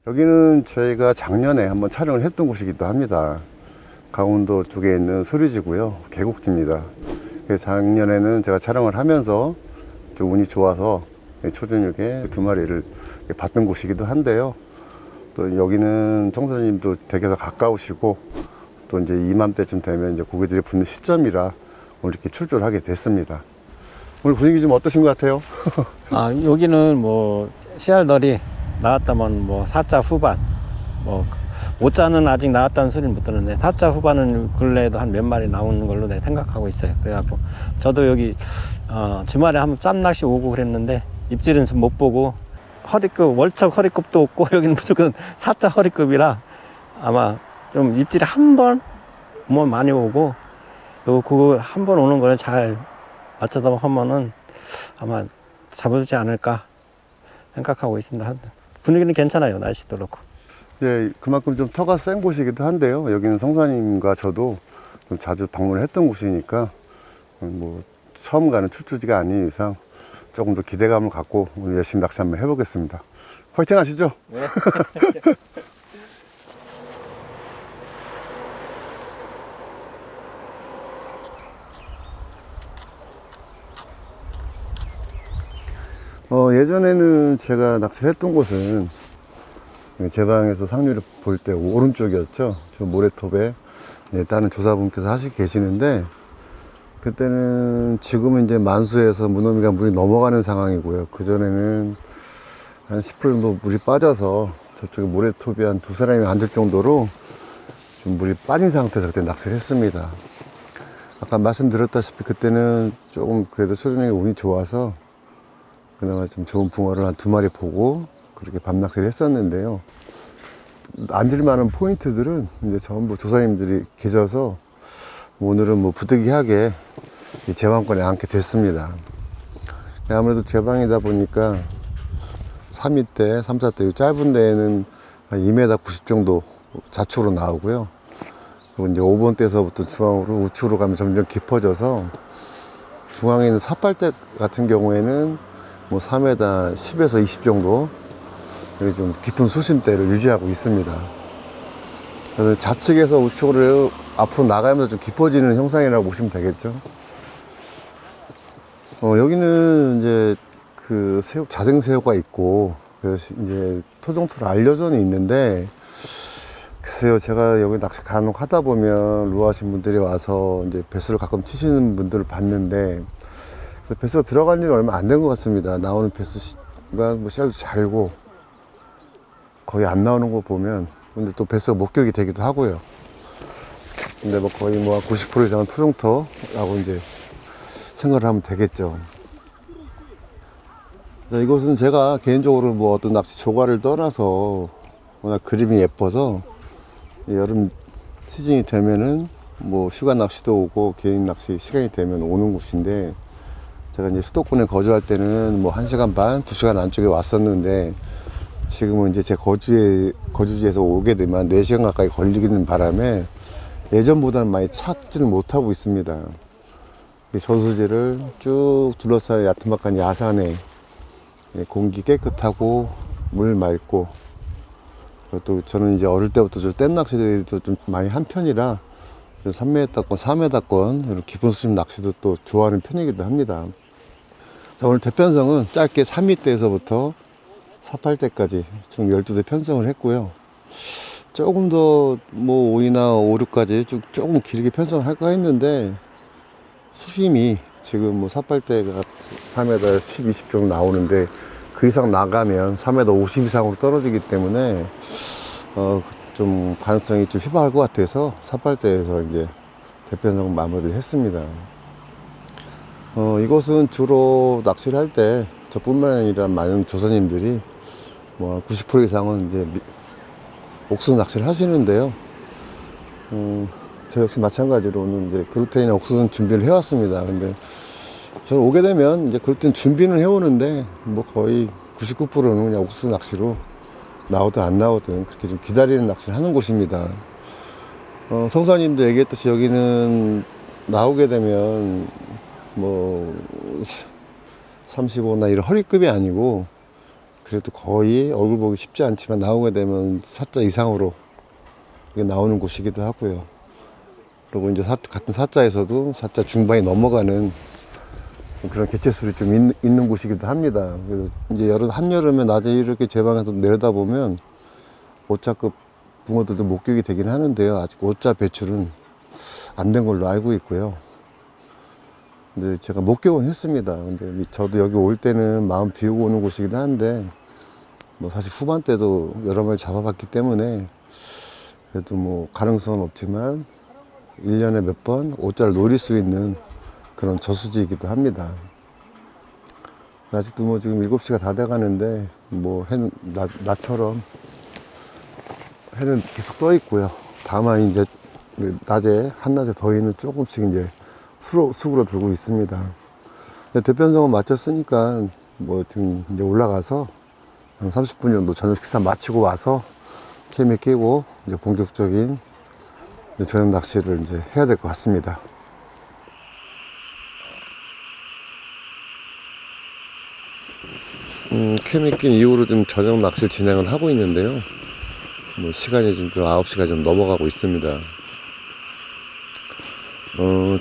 여기는 저희가 작년에 한번 촬영을 했던 곳이기도 합니다. 강원도 쪽에 있는 소리지고요. 계곡지입니다. 작년에는 제가 촬영을 하면서 좀 운이 좋아서 초저녁에 2마리를 봤던 곳이기도 한데요. 또 여기는 청소년님도 댁에서 가까우시고 또 이제 이맘때쯤 되면 이제 고기들이 붙는 시점이라 오늘 이렇게 출조를 하게 됐습니다. 오늘 분위기 좀 어떠신 것 같아요? 여기는 뭐 씨알들이 나왔다면 뭐 4자 후반, 뭐 5자는 아직 나왔다는 소리는 못 들었는데 4자 후반은 근래에도 한 몇 마리 나오는 걸로 내가 생각하고 있어요. 그래갖고 저도 여기 주말에 한번 짬낚시 오고 그랬는데 입질은 좀 못 보고 허리급, 월척 허리급도 없고 여기는 무조건 4자 허리급이라 아마 좀 입질이 한 번 뭐 많이 오고 그거 한 번 오는 거를 잘 맞춰다 하면은 아마 잡아주지 않을까 생각하고 있습니다. 분위기는 괜찮아요. 날씨도 그렇고. 네, 그만큼 좀 터가 센 곳이기도 한데요. 여기는 성사님과 저도 좀 자주 방문을 했던 곳이니까 뭐 처음 가는 출조지가 아닌 이상 조금 더 기대감을 갖고 오늘 열심히 낚시 한번 해보겠습니다. 화이팅 하시죠? 네. 예전에는 제가 낚시를 했던 곳은 제 방에서 상류를 볼 때 오른쪽이었죠. 저 모래톱에 다른 조사분께서 하시고 계시는데 그때는 지금은 이제 만수에서 무너미가 물이 넘어가는 상황이고요. 그전에는 한 10% 정도 물이 빠져서 저쪽에 모래톱이 한 2사람이 앉을 정도로 좀 물이 빠진 상태에서 그때 낚시를 했습니다. 아까 말씀드렸다시피 그때는 조금 그래도 수준이 운이 좋아서 그나마 좀 좋은 붕어를 한 2마리 보고 그렇게 밤낚시를 했었는데요. 앉을 만한 포인트들은 이제 전부 조사님들이 계셔서 오늘은 뭐 부득이하게 제 방권에 앉게 됐습니다. 아무래도 제 방이다 보니까 3위 때, 3, 4대 짧은 데에는 한 2m 90 정도 좌측으로 나오고요. 그리고 이제 5번 대에서부터 중앙으로 우측으로 가면 점점 깊어져서 중앙에 있는 삿발대 같은 경우에는 뭐 3m 10에서 20 정도 좀 깊은 수심대를 유지하고 있습니다. 그래서 좌측에서 우측으로 앞으로 나가면서 좀 깊어지는 형상이라고 보시면 되겠죠. 여기는 이제 그 새우, 자생새우가 있고 그래서 이제 토종토로 알려져는 있는데 글쎄요, 제가 여기 낚시 간혹 하다 보면 루아하신 분들이 와서 이제 배수를 가끔 치시는 분들을 봤는데 그래서 배수가 들어간 지는 얼마 안 된 것 같습니다. 나오는 배수가 뭐 씨알도 잘고 거의 안 나오는 거 보면 근데 또 배수가 목격이 되기도 하고요. 근데 뭐 거의 뭐 90% 이상은 토종토라고 이제 생각을 하면 되겠죠. 자, 이곳은 제가 개인적으로 뭐 어떤 낚시 조과를 떠나서 워낙 그림이 예뻐서 여름 시즌이 되면은 뭐 휴가 낚시도 오고 개인 낚시 시간이 되면 오는 곳인데 제가 이제 수도권에 거주할 때는 뭐 1시간 반, 2시간 안쪽에 왔었는데 지금은 이제 제 거주지에서 오게 되면 4시간 가까이 걸리는 바람에 예전보다는 많이 찾지는 못하고 있습니다. 저수지를 쭉 둘러싸여 야트막한 야산에 공기 깨끗하고 물 맑고 또 저는 이제 어릴 때부터 좀 댐낚시도 좀 많이 한 편이라 3m권, 4m권 이런 깊은 수심 낚시도 또 좋아하는 편이기도 합니다. 자, 오늘 대편성은 짧게 3m대에서부터 48대까지 총 12대 편성을 했고요. 조금 더 뭐 5이나 5, 6까지 조금 길게 편성을 할까 했는데 수심이 지금 뭐 48대가 4m 10, 20 정도 나오는데 그 이상 나가면 3m 50 이상으로 떨어지기 때문에 좀 가능성이 좀 희박할 것 같아서 48대에서 이제 대편성 마무리를 했습니다. 이곳은 주로 낚시를 할 때 저뿐만 아니라 많은 조사님들이 뭐 90% 이상은 이제 옥수수 낚시를 하시는데요. 저 역시 마찬가지로는 이제 그루테인이나 옥수수는 준비를 해왔습니다. 근데 저는 오게 되면 이제 그루테인 준비는 해오는데 뭐 거의 99%는 그냥 옥수수 낚시로 나오든 안 나오든 그렇게 좀 기다리는 낚시를 하는 곳입니다. 성사님도 얘기했듯이 여기는 나오게 되면 뭐 35나 이런 허리급이 아니고 그래도 거의 얼굴 보기 쉽지 않지만 나오게 되면 4자 이상으로 이게 나오는 곳이기도 하고요. 그리고 이제 같은 4자에서도 4자 중반이 넘어가는 그런 개체수를 좀 있는 곳이기도 합니다. 그래서 이제 한여름에 낮에 이렇게 제 방에서 내려다보면 5자급 붕어들도 목격이 되긴 하는데요. 아직 5자 배출은 안 된 걸로 알고 있고요. 근데 제가 목격은 했습니다. 근데 저도 여기 올 때는 마음 비우고 오는 곳이기도 한데, 뭐 사실 후반 때도 여러 마리 잡아봤기 때문에 그래도 뭐 가능성은 없지만 1년에 몇 번 5자를 노릴 수 있는 그런 저수지이기도 합니다. 아직도 뭐 지금 7시가 다 돼가는데 뭐 해는 나처럼 해는 계속 떠 있고요. 다만 이제 낮에 한낮에 더위는 조금씩 이제 수그러들고 있습니다. 대편성은 마쳤으니까 뭐 지금 이제 올라가서 한 30분 정도 저녁 식사 마치고 와서 캠에 끼고 이제 본격적인 저녁 낚시를 이제 해야 될 것 같습니다. 캠에 낀 이후로 좀 저녁 낚시를 진행을 하고 있는데요. 뭐 시간이 지금 9시가 좀 넘어가고 있습니다.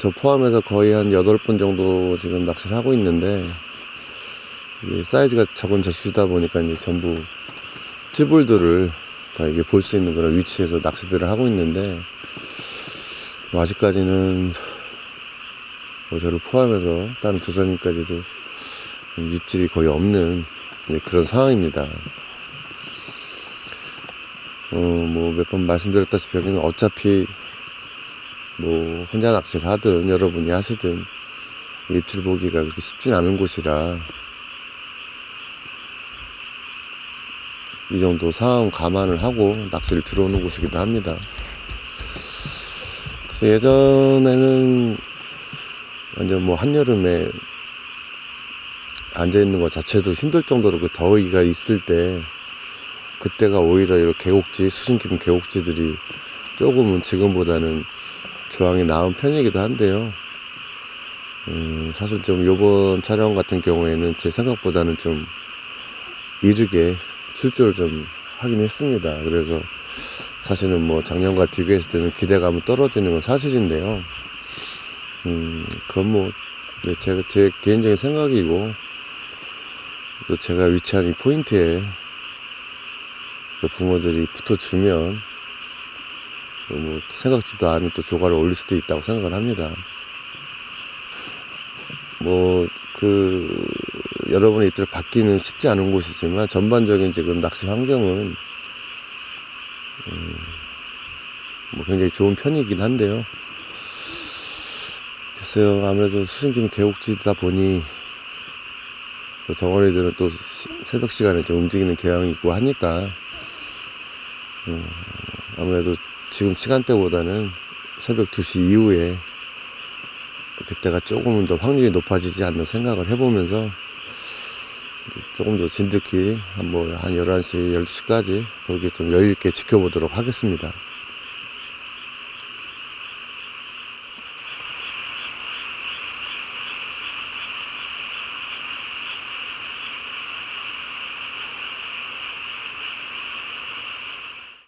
저 포함해서 거의 한 8분 정도 지금 낚시를 하고 있는데, 사이즈가 적은 저수지다 보니까 이제 전부 찌불들을 다 이게 볼 수 있는 그런 위치에서 낚시들을 하고 있는데, 뭐 아직까지는 뭐 저를 포함해서 다른 조사님까지도 입질이 거의 없는 그런 상황입니다. 뭐 몇 번 말씀드렸다시피 여기는 어차피 뭐 혼자 낚시를 하든 여러분이 하시든 입질 보기가 그렇게 쉽진 않은 곳이라 이 정도 상황 감안을 하고 낚시를 들어오는 곳이기도 합니다. 그래서 예전에는 완전 뭐 한여름에 앉아있는 것 자체도 힘들 정도로 그 더위가 있을 때, 그때가 오히려 이렇게 계곡지, 수심 깊은 계곡지들이 조금은 지금보다는 조항이 나은 편이기도 한데요. 사실 좀 요번 촬영 같은 경우에는 제 생각보다는 좀 이르게 출조를 좀 하긴 했습니다. 그래서 사실은 뭐 작년과 비교했을 때는 기대감은 떨어지는 건 사실인데요. 그건 뭐 제 개인적인 생각이고, 또 제가 위치한 이 포인트에 그 붕어들이 붙어주면 뭐 생각지도 않은 또 조과를 올릴 수도 있다고 생각을 합니다. 뭐 여러분의 입장을 받기는 쉽지 않은 곳이지만 전반적인 지금 낚시 환경은 뭐 굉장히 좋은 편이긴 한데요. 글쎄요, 아무래도 수심 깊은 계곡지다 보니 덩어리들은 또 새벽 시간에 좀 움직이는 경향이 있고 하니까 아무래도 지금 시간대보다는 새벽 2시 이후에 그때가 조금은 더 확률이 높아지지 않나 생각을 해보면서 조금 더 진득히 한 11시, 12시까지 그렇게 좀 여유있게 지켜보도록 하겠습니다.